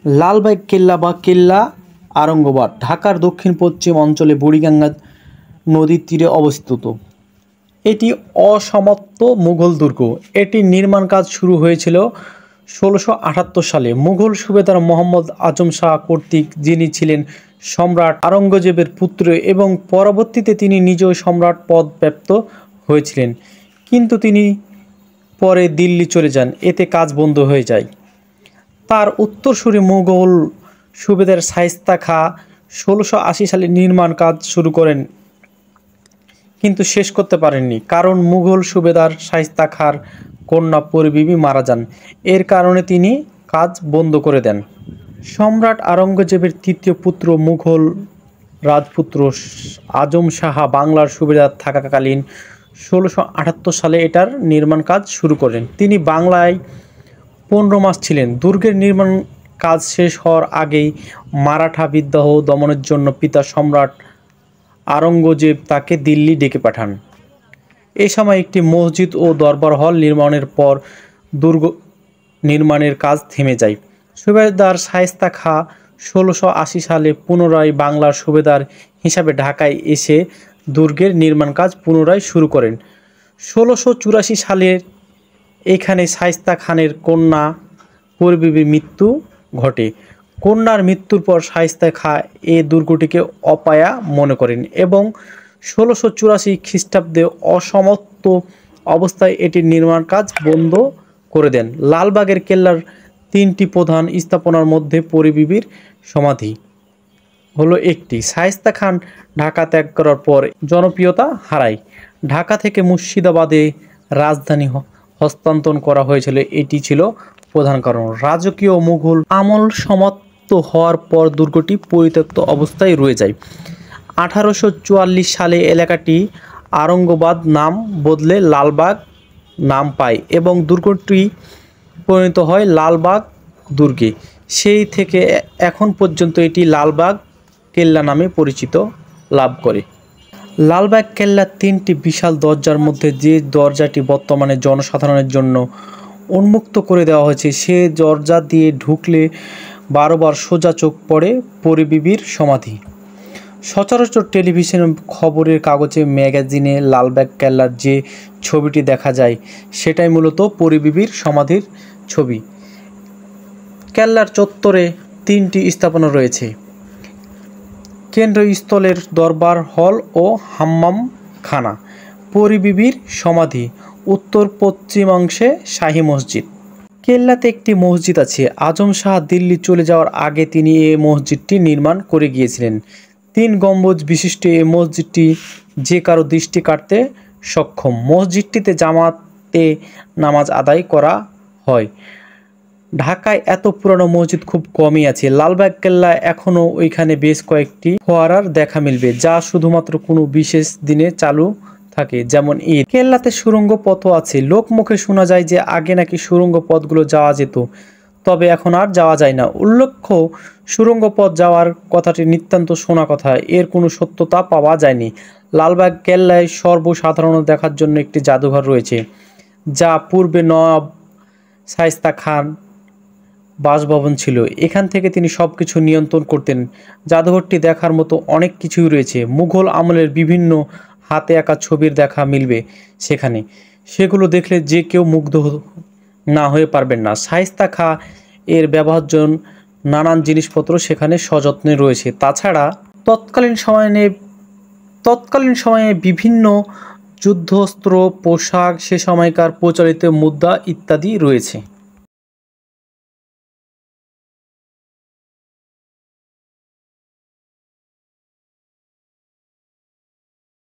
লালবাগ কেল্লা বা কেল্লা আরঙ্গবাদ ঢাকার দক্ষিণ পশ্চিম অঞ্চলে বুড়িগঙ্গা নদীর তীরে অবস্থিত। এটি অসমাপ্ত মুঘল দুর্গ। এটির নির্মাণ কাজ শুরু হয়েছিল ১৬৭৮ সালে মুঘল সুবেদার মোহাম্মদ আজম শাহ কর্তৃক, যিনি ছিলেন সম্রাট আওরঙ্গজেবের পুত্র এবং পরবর্তীতে তিনি নিজেও সম্রাট পদ প্রাপ্ত হয়েছিলেন। কিন্তু তিনি পরে দিল্লি চলে যান, এতে কাজ বন্ধ হয়ে যায়। তার উত্তরসূরি মুঘল সুবেদার শায়েস্তা খাঁ ১৬৮০ সালে নির্মাণ কাজ শুরু করেন, কিন্তু শেষ করতে পারেননি, কারণ মুঘল সুবেদার শায়েস্তা খাঁর কন্যা পরিবিবি মারা যান। এর কারণে তিনি কাজ বন্ধ করে দেন। সম্রাট আওরঙ্গজেবের তৃতীয় পুত্র মুঘল রাজপুত্র আজম শাহ বাংলার সুবেদার থাকাকালীন ১৬৭৮ সালে এটার নির্মাণ কাজ শুরু করেন। তিনি বাংলায় ১৫ মাস ছিলেন। দুর্গের নির্মাণ কাজ শেষ হওয়ার আগেই মারাঠা বিদ্রোহ দমনের জন্য পিতা সম্রাট আওরঙ্গজেব তাকে দিল্লি ডেকে পাঠান। এই সময় একটি মসজিদ ও দরবার হল নির্মাণের পর দুর্গ নির্মাণের কাজ থেমে যায়। সুবেদার শায়েস্তা খাঁ ১৬৮০ সালে পুনরায় বাংলার সুবেদার হিসাবে ঢাকায় এসে দুর্গের নির্মাণ কাজ পুনরায় শুরু করেন। ১৬৮৪ সালের এখানে শায়েস্তা খানের কন্যা পরিবিবির মৃত্যু ঘটে। কন্যার মৃত্যুর পর শায়েস্তা খাঁ এ দুর্গটিকে অপায়া মনে করেন এবং ১৬৮৪ খ্রিস্টাব্দে অসমাপ্ত অবস্থায় এটির নির্মাণ কাজ বন্ধ করে দেন। লালবাগের কেল্লার তিনটি প্রধান স্থাপনার মধ্যে পরিবিবির সমাধি হলো একটি। শায়েস্তা খান ঢাকা ত্যাগ করার পর জনপ্রিয়তা হারায়। ঢাকা থেকে মুর্শিদাবাদে রাজধানী হস্তান্তর করা হয়েছিল, এটি ছিল প্রধান কারণ। রাজকীয় মুঘল আমল সমাপ্ত হওয়ার পর দুর্গটি পরিত্যক্ত অবস্থায় রয়ে যায়। ১৮৪৪ সালে এলাকাটি আরঙ্গবাদ নাম বদলে লালবাগ নাম পায় এবং দুর্গটি পরিণত হয় লালবাগ দুর্গে। সেই থেকে এখন পর্যন্ত এটি লালবাগ কেল্লা নামে পরিচিত লাভ করে। লালবাগ কেল্লার তিনটি বিশাল দরজার মধ্যে যে দরজাটি বর্তমানে জনসাধারণের জন্য উন্মুক্ত করে দেওয়া হয়েছে, সে দরজা দিয়ে ঢুকলে বারবার সোজা চোখ পড়ে পরিবিবির সমাধি। সচরাচর টেলিভিশন, খবরের কাগজে, ম্যাগাজিনে লালবাগ কেল্লার যে ছবিটি দেখা যায় সেটাই মূলত পরিবিবির সমাধির ছবি। কেল্লার চত্বরে তিনটি স্থাপনা রয়েছে: কেন্দ্রস্থলের দরবার হল ও হাম্মামখানা, পরিবিবির সমাধি, উত্তর পশ্চিমাংশে শাহী মসজিদ। কেল্লাতে একটি মসজিদ আছে। আজম শাহ দিল্লি চলে যাওয়ার আগে তিনি এই মসজিদটি নির্মাণ করে গিয়েছিলেন। ৩ গম্বুজ বিশিষ্ট এই মসজিদটি যে কারো দৃষ্টি কাটতে সক্ষম। মসজিদটিতে জামাতে নামাজ আদায় করা হয়। ঢাকায় এত পুরানো মসজিদ খুব কমই আছে। লালবাগ কেল্লায় এখনও ওইখানে বেশ কয়েকটি ফোয়ারার দেখা মিলবে, যা শুধুমাত্র কোনো বিশেষ দিনে চালু থাকে, যেমন ঈদ। কেল্লাতে সুড়ঙ্গ পথও আছে। লোকমুখে শোনা যায় যে আগে নাকি সুড়ঙ্গ পথগুলো যাওয়া যেত, তবে এখন আর যাওয়া যায় না। উল্লেখ্য, সুড়ঙ্গ পথ যাওয়ার কথাটি নিতান্ত শোনা কথা, এর কোনো সত্যতা পাওয়া যায়নি। লালবাগ কেল্লায় সর্বসাধারণ দেখার জন্য একটি জাদুঘর রয়েছে, যা পূর্বে নবাব শায়েস্তা খান বাসভবন ছিল। এখান থেকে তিনি সব কিছু নিয়ন্ত্রণ করতেন। জাদুঘরটি দেখার মতো অনেক কিছুই রয়েছে। মুঘল আমলের বিভিন্ন হাতে আঁকা ছবির দেখা মিলবে সেখানে। সেগুলো দেখলে যে কেউ মুগ্ধ না হয়ে পারবেন না। শায়েস্তা খাঁ এর ব্যবহার্য নানান জিনিসপত্র সেখানে সযত্নে রয়েছে। তাছাড়া তৎকালীন সময়ে বিভিন্ন যুদ্ধাস্ত্র, পোশাক, সে সময়কার প্রচলিত মুদ্রা ইত্যাদি রয়েছে।